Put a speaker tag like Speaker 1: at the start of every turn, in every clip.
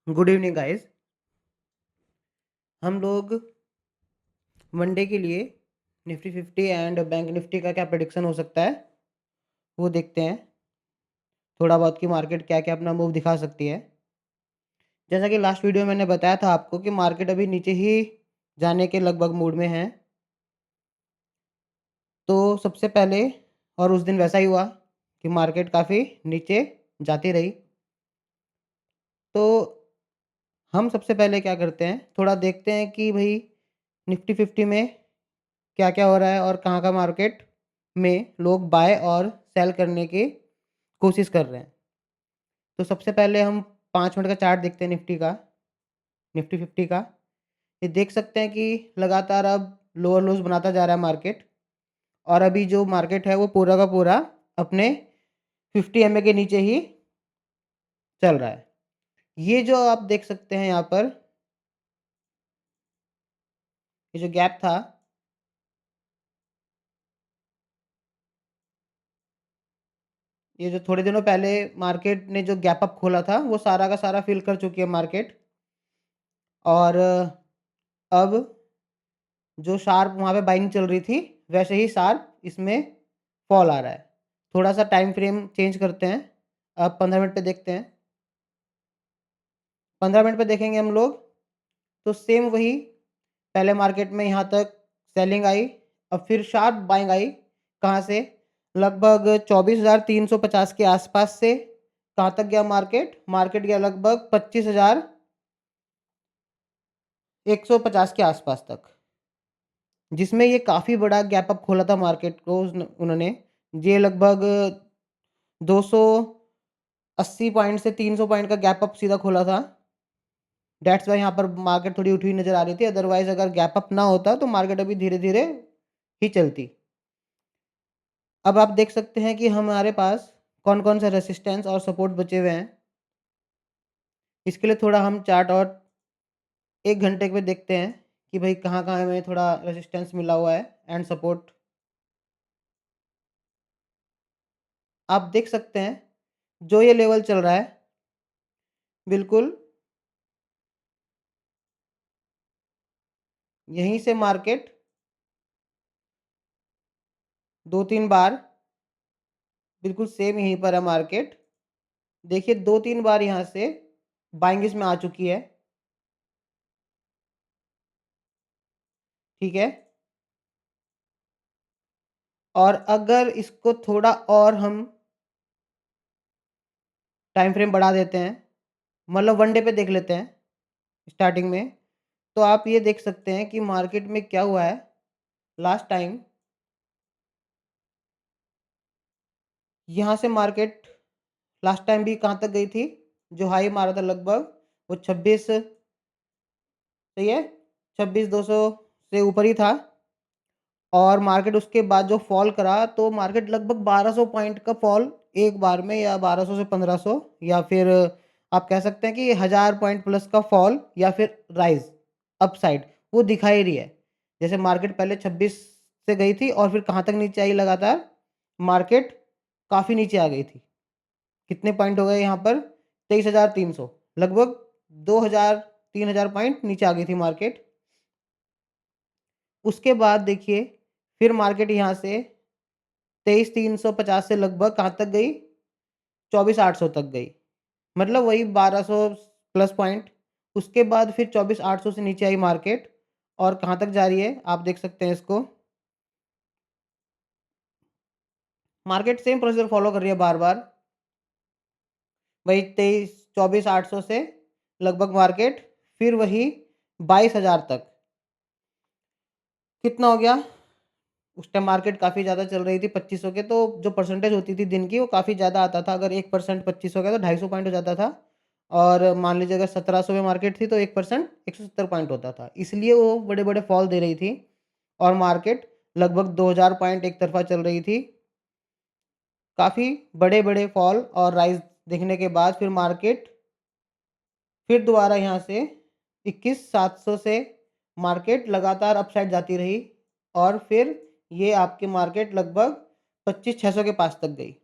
Speaker 1: Good evening guys. हम लोग Monday के लिए निफ्टी 50 एंड बैंक निफ्टी का क्या प्रेडिक्शन हो सकता है वो देखते हैं। थोड़ा बहुत कि मार्केट क्या क्या अपना मूव दिखा सकती है। जैसा कि लास्ट वीडियो में मैंने बताया था आपको कि मार्केट अभी नीचे ही जाने के लगभग मूड में है। तो सबसे पहले और उस दिन वैसा ही हुआ कि मार्केट काफ़ी नीचे जाती रही। तो हम सबसे पहले क्या करते हैं, थोड़ा देखते हैं कि भाई निफ्टी 50 में क्या-क्या हो रहा है और कहाँ का मार्केट में लोग बाय और सेल करने की कोशिश कर रहे हैं। तो सबसे पहले हम 5 मिनट का चार्ट देखते हैं निफ्टी का, निफ्टी 50 का। ये देख सकते हैं कि लगातार अब लोअर लोज़ बनाता जा रहा है मार्केट और अभी जो मार्केट है वो पूरा का पूरा अपने 50 एमए के नीचे ही चल रहा है। ये जो आप देख सकते हैं यहाँ पर, ये जो गैप था, ये जो थोड़े दिनों पहले मार्केट ने जो गैप अप खोला था, वो सारा का सारा फिल कर चुकी है मार्केट। और अब जो शार्प वहाँ पे बाइंग चल रही थी, वैसे ही शार्प इसमें फॉल आ रहा है। थोड़ा-सा टाइम फ्रेम चेंज करते हैं। अब 15 मिनट पे देखते हैं। 15 मिनट पे देखेंगे हम लोग, तो सेम वही पहले मार्केट में यहाँ तक सेलिंग आई, अब फिर शार्प बाइंग आई। कहाँ से? लगभग 24,350 के आसपास से कहाँ तक गया मार्केट? मार्केट गया लगभग 25,150 के आसपास तक। जिसमें ये काफ़ी बड़ा गैप अप खोला था मार्केट को उन्होंने। ये लगभग 280 पॉइंट से 300 पॉइंट का गैप अप सीधा खोला था। दैट्स वाई यहाँ पर मार्केट थोड़ी उठी हुई नज़र आ रही थी। अदरवाइज़ अगर गैप अप ना होता तो मार्केट अभी धीरे-धीरे ही चलती। अब आप देख सकते हैं कि हमारे पास कौन-कौन से रेजिस्टेंस और सपोर्ट बचे हुए हैं। इसके लिए थोड़ा हम चार्ट और 1 घंटे पे देखते हैं कि भाई कहाँ-कहाँ हमें थोड़ा रेजिस्टेंस मिला हुआ है एंड सपोर्ट। आप देख सकते हैं, जो ये लेवल चल रहा है, बिल्कुल यहीं से मार्केट 2-3 बार बिल्कुल सेम यहीं पर है मार्केट। देखिए 2-3 बार यहाँ से बाइंग इसमें आ चुकी है, ठीक है? और अगर इसको थोड़ा और हम टाइम फ्रेम बढ़ा देते हैं, मतलब 1 डे पे देख लेते हैं स्टार्टिंग में, तो आप ये देख सकते हैं कि मार्केट में क्या हुआ है लास्ट टाइम। यहाँ से मार्केट लास्ट टाइम भी कहाँ तक गई थी? जो हाई मारा था लगभग वो 26, सही है? 26,200 से ऊपर ही था और मार्केट उसके बाद जो फ़ॉल करा तो मार्केट लगभग 1200 पॉइंट का फ़ॉल एक बार में, या 1200 से 1500, या फिर आप कह सकते हैं कि 1000 पॉइंट प्लस का फ़ॉल या फिर राइज़ अपसाइड वो दिखा ही रही है। जैसे मार्केट पहले 26 से गई थी और फिर कहाँ तक नीचे आई लगातार? मार्केट काफ़ी नीचे आ गई थी। कितने पॉइंट हो गए यहाँ पर? 23,300, लगभग 2,000-3,000 पॉइंट नीचे आ गई थी मार्केट। उसके बाद देखिए फिर मार्केट यहाँ से 23,350 से लगभग कहाँ तक गई? 24,800 तक गई। मतलब वही 1,200 प्लस पॉइंट। उसके बाद फिर 24,800 से नीचे आई मार्केट और कहाँ तक जा रही है? आप देख सकते हैं इसको। मार्केट सेम प्रोसीजर फ़ॉलो कर रही है बार-बार। वही 24,800 से लगभग मार्केट फिर वही 22,000 तक। कितना हो गया? उस टाइम मार्केट काफ़ी ज़्यादा चल रही थी 2500 के, तो जो परसेंटेज होती थी दिन की वो काफ़ी ज़्यादा आता था। अगर 1% 2500 का तो 250 पॉइंट हो जाता था और मान लीजिए अगर 1700 में मार्केट थी तो 1% 170 पॉइंट होता था। इसलिए वो बड़े-बड़े फॉल दे रही थी और मार्केट लगभग 2000 पॉइंट एक तरफ़ा चल रही थी। काफ़ी बड़े-बड़े फॉल और राइज़ देखने के बाद फिर मार्केट फिर दोबारा यहाँ से 21,700 से मार्केट लगातार अपसाइड जाती रही और फिर ये आपकी मार्केट लगभग 25,600 के पास तक गई।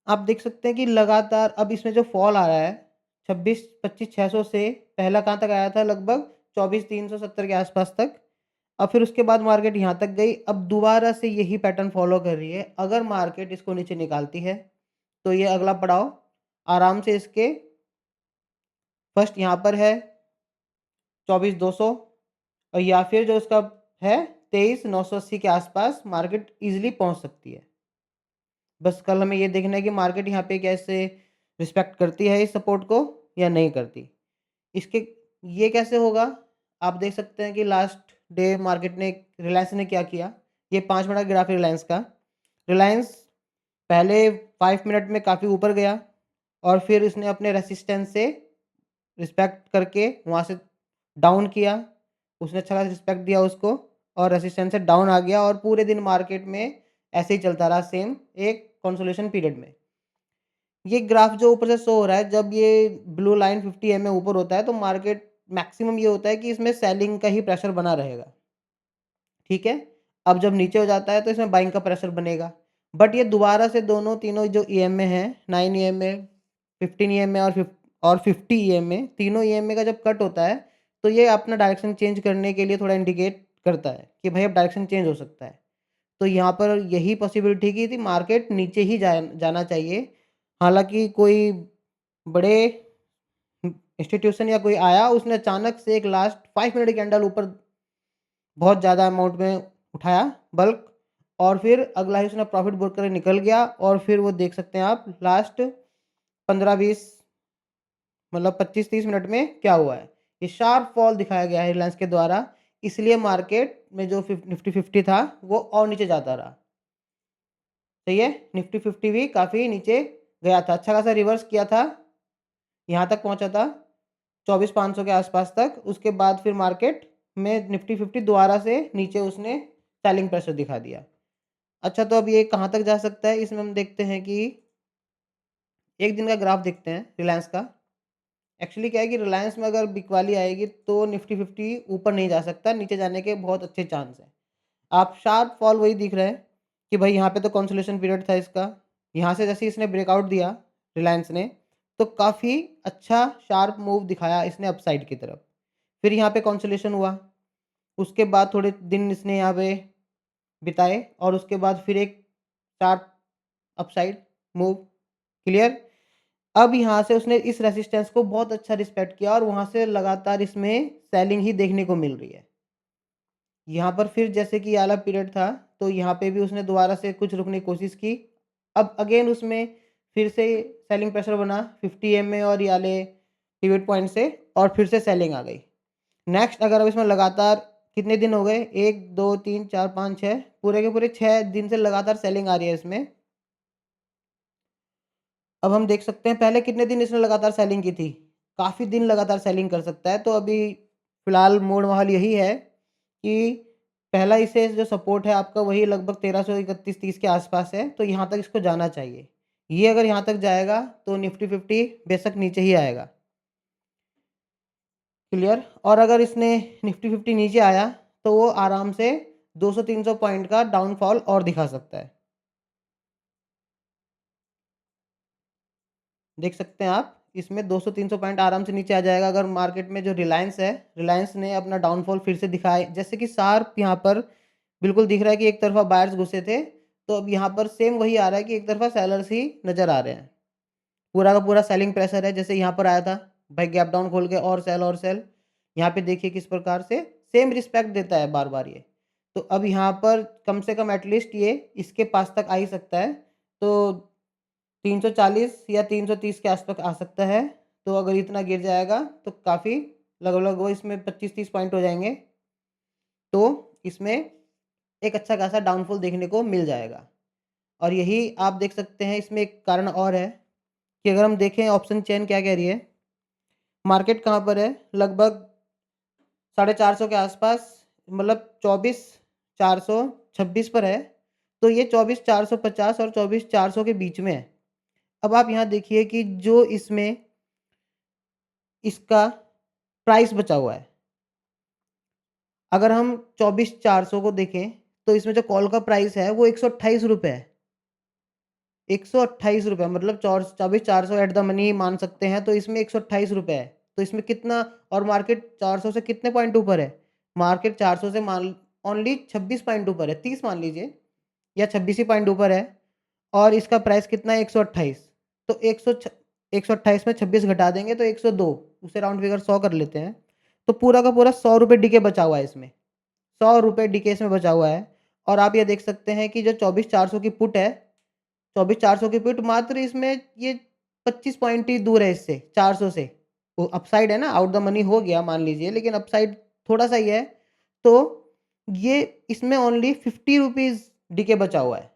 Speaker 1: आप देख सकते हैं कि लगातार अब इसमें जो फ़ॉल आ रहा है, 26,600 से पहला कहाँ तक आया था, लगभग 24,370 के आसपास तक। अब फिर उसके बाद मार्केट यहाँ तक गई। अब दोबारा से यही पैटर्न फ़ॉलो कर रही है। अगर मार्केट इसको नीचे निकालती है, तो ये अगला पड़ाव आराम से इसके फर्स्ट यहाँ पर है 24,200 और या फिर जो उसका है 23,980 के आसपास मार्केट ईज़िली पहुँच सकती है। बस कल हमें ये देखना है कि मार्केट यहाँ पे कैसे रिस्पेक्ट करती है इस सपोर्ट को या नहीं करती। इसके ये कैसे होगा? आप देख सकते हैं कि लास्ट डे मार्केट ने रिलायंस ने क्या किया? ये 5 मिनट का ग्राफ है रिलायंस का। रिलायंस पहले 5 मिनट में काफ़ी ऊपर गया और फिर इसने अपने रेजिस्टेंस से रिस्पेक्ट करके वहाँ से डाउन किया। उसने अच्छा खासा रिस्पेक्ट दिया उसको और रेजिस्टेंस से डाउन आ गया और पूरे दिन मार्केट में ऐसे ही चलता रहा सेम एक कंसोलिडेशन पीरियड में। ये ग्राफ जो ऊपर से शो हो रहा है, जब ये ब्लू लाइन 50 एमए ऊपर होता है तो मार्केट मैक्सिमम ये होता है कि इसमें सेलिंग का ही प्रेशर बना रहेगा, ठीक है? अब जब नीचे हो जाता है तो इसमें बाइंग का प्रेशर बनेगा। बट ये दोबारा से दोनों तीनों जो ईएमए हैं, 9 ईएमए, 15 ईएमए और 50 ईएमए, तीनों ईएमए का जब कट होता है, तो ये अपना डायरेक्शन चेंज करने के लिए थोड़ा इंडिकेट करता है कि भाई अब डायरेक्शन चेंज हो सकता है। तो यहाँ पर यही पॉसिबिलिटी की थी मार्केट नीचे ही जाना चाहिए। हालाँकि कोई बड़े इंस्टीट्यूशन या कोई आया, उसने अचानक से एक लास्ट 5 मिनट कैंडल ऊपर बहुत ज़्यादा अमाउंट में उठाया बल्क और फिर अगला ही उसने प्रॉफिट बुक करके निकल गया और फिर वो देख सकते हैं आप लास्ट 15-20 मतलब 25-30 मिनट में क्या हुआ है। ये शार्प फॉल दिखाया गया है रिलायंस के द्वारा, इसलिए मार्केट में जो निफ्टी 50 था वो और नीचे जाता रहा। सही है? निफ्टी 50 भी काफ़ी नीचे गया था, अच्छा खासा रिवर्स किया था, यहाँ तक पहुँचा था 24,500 के आसपास तक। उसके बाद फिर मार्केट में निफ्टी 50 दोबारा से नीचे उसने सेलिंग प्रेशर दिखा दिया। अच्छा, तो अब ये कहाँ तक जा सकता है? इसमें हम देखते हैं कि 1 दिन का ग्राफ देखते हैं रिलायंस का। एक्चुअली क्या है कि रिलायंस में अगर बिकवाली आएगी तो निफ्टी 50 ऊपर नहीं जा सकता, नीचे जाने के बहुत अच्छे चांस हैं। आप शार्प फॉल वही दिख रहा है कि भाई यहाँ पे तो कंसोलिडेशन पीरियड था इसका। यहाँ से जैसे ही इसने ब्रेकआउट दिया रिलायंस ने, तो काफ़ी अच्छा शार्प मूव दिखाया इसने अपसाइड की तरफ। फिर यहाँ पे कंसोलिडेशन हुआ, उसके बाद थोड़े दिन इसने यहाँ पे बिताए और उसके बाद फिर एक शार्प अपसाइड मूव, क्लियर? अब यहाँ से उसने इस रेजिस्टेंस को बहुत अच्छा रिस्पेक्ट किया और वहाँ से लगातार इसमें सेलिंग ही देखने को मिल रही है। यहाँ पर फिर जैसे कि ये वाला पीरियड था, तो यहाँ पे भी उसने दोबारा से कुछ रुकने की कोशिश की। अब अगेन उसमें फिर से सेलिंग प्रेशर बना 50 एमए और ये वाले पिवट पॉइंट से और फिर से सेलिंग आ गई। नेक्स्ट अगर अब इसमें लगातार कितने दिन हो गए? 1, 2, 3, 4, 5, 6 पूरे के पूरे 6 दिन से लगातार सेलिंग आ रही है इसमें। अब हम देख सकते हैं पहले कितने दिन इसने लगातार सेलिंग की थी। काफ़ी दिन लगातार सेलिंग कर सकता है। तो अभी फ़िलहाल मोड़ माहौल यही है कि पहला इसे जो सपोर्ट है आपका वही लगभग 1331-30 के आसपास है, तो यहाँ तक इसको जाना चाहिए। ये अगर यहाँ तक जाएगा तो निफ्टी 50 बेशक नीचे ही आएगा। क्लियर? और अगर इसने निफ्टी 50 नीचे आया तो वो आराम से 200-300 पॉइंट का डाउनफॉल और दिखा सकता है। देख सकते हैं आप, इसमें 200-300 पॉइंट आराम से नीचे आ जाएगा अगर मार्केट में जो रिलायंस है, रिलायंस ने अपना डाउनफॉल फिर से दिखाए। जैसे कि शार्प यहाँ पर बिल्कुल दिख रहा है कि एक तरफ़ा बायर्स घुसे थे, तो अब यहाँ पर सेम वही आ रहा है कि एक तरफ़ा सेलर्स ही नज़र आ रहे हैं। पूरा का पूरा सेलिंग प्रेशर है, जैसे यहाँ पर आया था, भाई गैप डाउन खोल के और सेल और सेल। यहाँ पे देखिए किस प्रकार से सेम रिस्पेक्ट देता है बार-बार ये। तो अब यहाँ पर कम से कम एटलीस्ट ये इसके पास तक आ ही सकता है। तो 340 या 330 के आस-पास आ सकता है। तो अगर इतना गिर जाएगा तो काफ़ी लगभग वो इसमें 25-30 पॉइंट हो जाएँगे। तो इसमें एक अच्छा खासा डाउनफॉल देखने को मिल जाएगा। और यही आप देख सकते हैं इसमें एक कारण और है कि अगर हम देखें ऑप्शन चेन क्या कह रही है, मार्केट कहाँ पर है? लगभग 450 के आसपास, मतलब 24,426 पर है। तो ये 24,450 और 24,400 के बीच में है। अब आप यहाँ देखिए कि जो इसमें इसका प्राइस बचा हुआ है। अगर हम 24,400 को देखें, तो इसमें जो कॉल का प्राइस है वो ₹128 है। ₹128 मतलब 24,400 एट द मनी मान सकते हैं, तो इसमें ₹128 है। तो इसमें कितना और मार्केट 400 से कितने पॉइंट ऊपर है? मार्केट 400 से मान ओनली 26 पॉइंट ऊपर है, 30 मान लीजिए या 26 ही पॉइंट ऊपर है और इसका प्राइस कितना है 128। तो 128 में 26 घटा देंगे तो 102, उसे राउंड फिगर 100 कर लेते हैं। तो पूरा का पूरा ₹100 डीके बचा हुआ है इसमें। ₹100 डीके इसमें बचा हुआ है और आप ये देख सकते हैं कि जो 24,400 की पुट है, 24,400 की पुट मात्र इसमें ये 25 पॉइंट ही दूर है इससे 400 से। वो अपसाइड है ना, आउट द मनी हो गया मान लीजिए, लेकिन अपसाइड थोड़ा-सा ही है। तो ये इसमें ओनली ₹50 डीके बचा हुआ है।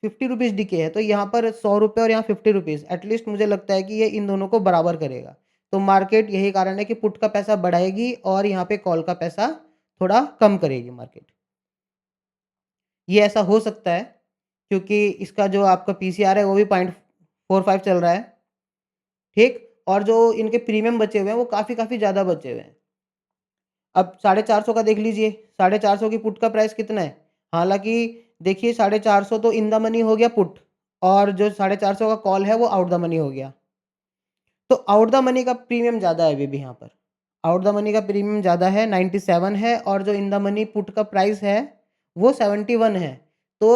Speaker 1: ₹50 डीके है, तो यहाँ पर ₹100 और यहाँ ₹50 एटलीस्ट मुझे लगता है कि ये इन दोनों को बराबर करेगा। तो मार्केट यही कारण है कि पुट का पैसा बढ़ाएगी और यहाँ पे कॉल का पैसा थोड़ा कम करेगी मार्केट। ये ऐसा हो सकता है क्योंकि इसका जो आपका पीसीआर है वो भी 0.45 चल रहा है, ठीक? और जो इनके प्रीमियम बचे हुए हैं वो काफ़ी ज़्यादा बचे हुए हैं। अब 450 का देख लीजिए, 450 की पुट का प्राइस कितना है? हालाँकि देखिए 450 तो इन द मनी हो गया पुट और जो 450 का कॉल है वो आउट द मनी हो गया। तो आउट द मनी का प्रीमियम ज़्यादा है अभी भी यहाँ पर। आउट द मनी का प्रीमियम ज़्यादा है 97 है और जो इन द मनी पुट का प्राइस है वो 71 है। तो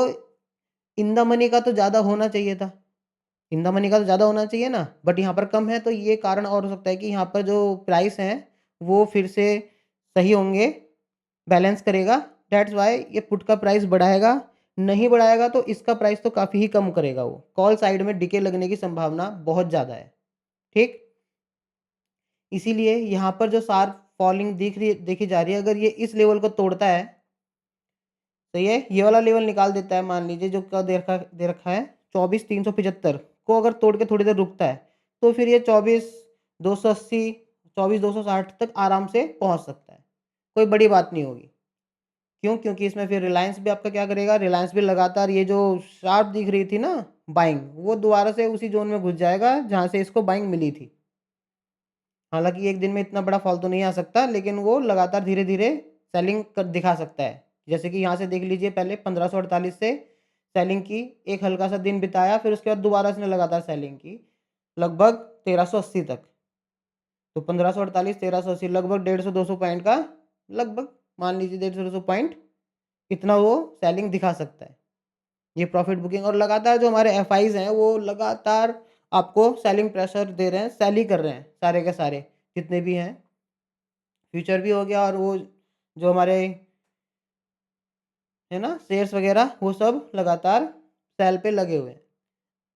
Speaker 1: इन द मनी का तो ज़्यादा होना चाहिए था। इन द मनी का तो ज़्यादा होना चाहिए ना, बट यहाँ पर कम है तो ये कारण और हो सकता है कि यहाँ पर जो प्राइस हैं वो फिर से सही होंगे, बैलेंस करेगा। दैट्स व्हाई ये पुट का प्राइस बढ़ाएगा, नहीं बढ़ाएगा तो इसका प्राइस तो काफ़ी ही कम करेगा वो। कॉल साइड में डिके लगने की संभावना बहुत ज़्यादा है, ठीक? इसीलिए यहाँ पर जो शार्प फॉलिंग देखी जा रही है, अगर ये इस लेवल को तोड़ता है, सही है? ये वाला लेवल निकाल देता है मान लीजिए जो क्या दे रखा है 24,375 को अगर तोड़ के थोड़ी देर रुकता है, तो फिर ये 24,280 24,260 तक आराम से पहुँच सकता है। कोई बड़ी बात नहीं होगी। क्यों? क्योंकि इसमें फिर रिलायंस भी आपका क्या करेगा, रिलायंस भी लगातार ये जो शार्प दिख रही थी ना बाइंग, वो दोबारा से उसी ज़ोन में घुस जाएगा जहाँ से इसको बाइंग मिली थी। हालाँकि एक दिन में इतना बड़ा फॉल तो नहीं आ सकता, लेकिन वो लगातार धीरे-धीरे सेलिंग कर दिखा सकता है। जैसे कि यहाँ से देख लीजिए पहले 1548 से सेलिंग की, एक हल्का-सा दिन बिताया, फिर उसके बाद दोबारा इसने लगातार सेलिंग की, लगभग 1380 तक। तो 1548, 1380 लगभग 150-200 पॉइंट का लगभग मान लीजिए 150-200 पॉइंट इतना वो सेलिंग दिखा सकता है। ये प्रॉफिट बुकिंग और लगातार जो हमारे एफआईज़ हैं वो लगातार आपको सेलिंग प्रेशर दे रहे हैं, सेल ही कर रहे हैं सारे के सारे जितने भी हैं। फ्यूचर भी हो गया और वो जो हमारे है ना शेयर्स वगैरह वो सब लगातार सेल पे लगे हुए हैं।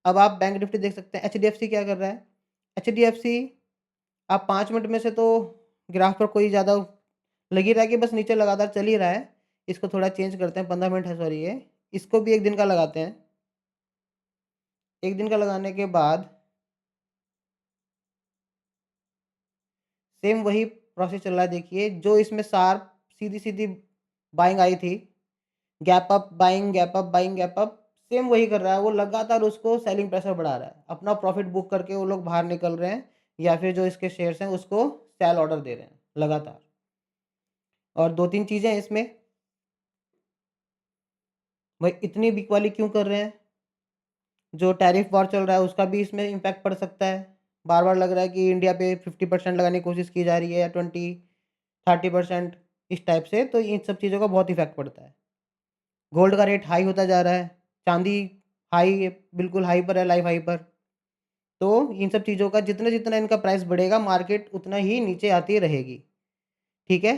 Speaker 1: अब आप बैंक निफ्टी देख सकते हैं, एचडीएफसी क्या कर रहा है? एचडीएफसी आप 5 मिनट में से तो ग्राफ पर कोई ज़्यादा लग ही रहा है कि बस नीचे लगातार चल ही रहा है। इसको थोड़ा चेंज करते हैं, 15 मिनट है सॉरी ये। इसको भी 1 दिन का लगाते हैं। 1 दिन का लगाने के बाद सेम वही प्रोसेस चल रहा है देखिए, जो इसमें शार्प सीधी-सीधी बाइंग आई थी, gap up buying, gap up buying, gap up, same वही कर रहा है। वो लगातार उसको सेलिंग प्रेशर बढ़ा रहा है। अपना प्रॉफिट बुक करके वो लोग बाहर निकल रहे हैं या फिर जो इसके शेयर्स हैं उसको सेल ऑर्डर दे रहे हैं लगातार। और 2-3 चीज़ें हैं इसमें, भाई इतनी बिक वाली क्यों कर रहे हैं? जो टैरिफ वॉर चल रहा है उसका भी इसमें इम्पैक्ट पड़ सकता है। बार-बार लग रहा है कि इंडिया पे 50% लगाने की कोशिश की जा रही है या 20-30% इस टाइप से, तो इन सब चीज़ों का बहुत इफ़ेक्ट पड़ता है। गोल्ड का रेट हाई होता जा रहा है, चाँदी हाई बिल्कुल हाई पर है, लाइफ हाई पर। तो इन सब चीज़ों का जितना-जितना इनका प्राइस बढ़ेगा, मार्केट उतना ही नीचे आती रहेगी। ठीक है?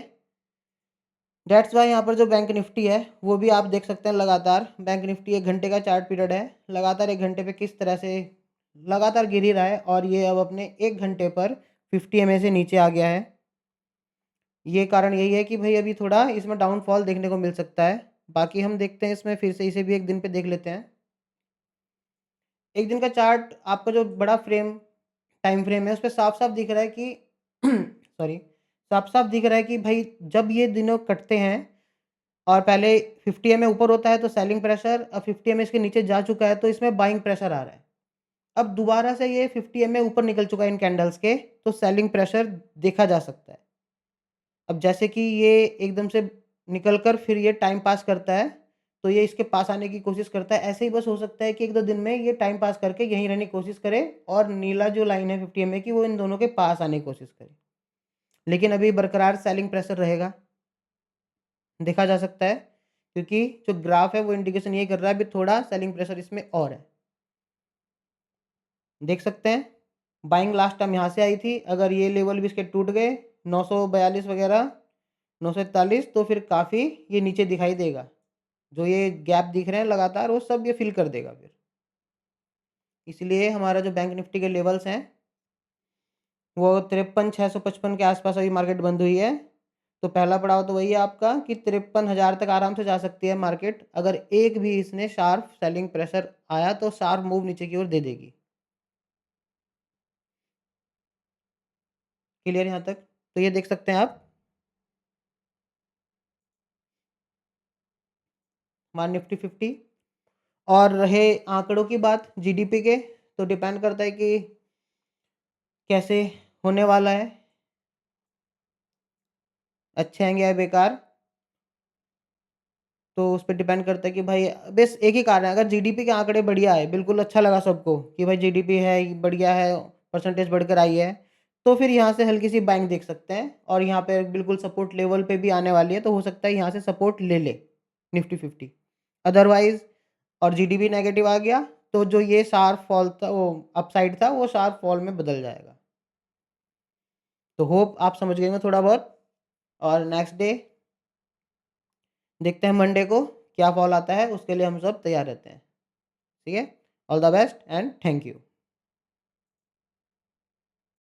Speaker 1: दैट्स व्हाई यहाँ पर जो बैंक निफ्टी है, वो भी आप देख सकते हैं लगातार। बैंक निफ्टी 1 घंटे का चार्ट पीरियड है। लगातार 1 घंटे पे किस तरह से लगातार गिर ही रहा है और ये अब अपने 1 घंटे पर 50 एमए से नीचे आ गया है। ये कारण यही है कि भई अभी थोड़ा इसमें डाउनफॉल देखने को मिल सकता है। बाकी हम देखते हैं इसमें फिर से इसे भी 1 दिन पे देख लेते हैं। 1 दिन का चार्ट आपका जो बड़ा टाइम फ्रेम है, उसपे साफ-साफ दिख रहा है कि सॉरी, साफ-साफ दिख रहा है कि भई जब ये दिनों कटते हैं और पहले 50 एमए ऊपर होता है तो सेलिंग प्रेशर, अब 50 एमए इसके नीचे जा चुका है तो इसमें बाइंग प्रेशर आ रहा है। अब दोबारा से ये 50 एमए ऊपर निकल चुका है इन कैंडल्स के, तो सेलिंग प्रेशर देखा जा सकता है। अब जैसे कि ये एकदम से निकल कर फिर ये टाइम पास करता है, तो ये इसके पास आने की कोशिश करता है। ऐसे ही बस हो सकता है कि 1-2 दिन में ये टाइम पास करके यहीं रहने की कोशिश करे और नीला जो लाइन है 50 EMA की वो इन दोनों के पास आने की कोशिश करे। लेकिन अभी बरकरार सेलिंग प्रेशर रहेगा, देखा जा सकता है, क्योंकि जो ग्राफ है वो इंडिकेशन ये कर रहा है अभी थोड़ा सेलिंग प्रेशर इसमें और है। देख सकते हैं, बाइंग लास्ट टाइम यहाँ से आई थी, अगर ये लेवल भी इसके टूट गए 942 वगैरह 941 तो फिर काफ़ी ये नीचे दिखाई देगा। जो ये गैप दिख रहे हैं लगातार वो सब ये फिल कर देगा फिर। इसलिए हमारा जो बैंक निफ्टी के लेवल्स हैं वो 53,655 के आसपास अभी मार्केट बंद हुई है। तो पहला पड़ाव तो वही है आपका कि 53,000 तक आराम से जा सकती है मार्केट। अगर एक भी इसने शार्प सेलिंग प्रेशर आया तो शार्प मूव नीचे की ओर दे देगी। क्लियर यहाँ तक? तो ये देख सकते हैं आप, हमारा निफ्टी 50। और रहे आंकड़ों की बात जीडीपी के, तो डिपेंड करता है कि कैसे होने वाला है, अच्छे आएँगे या बेकार। तो उस पे डिपेंड करता है कि भाई बस एक ही कारण है, अगर जीडीपी के आंकड़े बढ़िया है, बिल्कुल अच्छा लगा सबको कि भाई जीडीपी है, बढ़िया है, परसेंटेज बढ़कर आई है, तो फिर यहाँ से हल्की सी बाइंग देख सकते हैं और यहाँ पे बिल्कुल सपोर्ट लेवल पे भी आने वाली है, तो हो सकता है यहाँ से सपोर्ट ले ले निफ्टी 50। अदरवाइज़ और जीडीपी नेगेटिव आ गया, तो जो ये शार्प फॉल था वो अपसाइड था, वो शार्प फॉल में बदल जाएगा। तो होप आप समझ गए होंगे थोड़ा बहुत। और नेक्स्ट डे देखते हैं मंडे को क्या फॉल आता है, उसके लिए हम सब तैयार रहते हैं। ठीक है? All the best and thank you.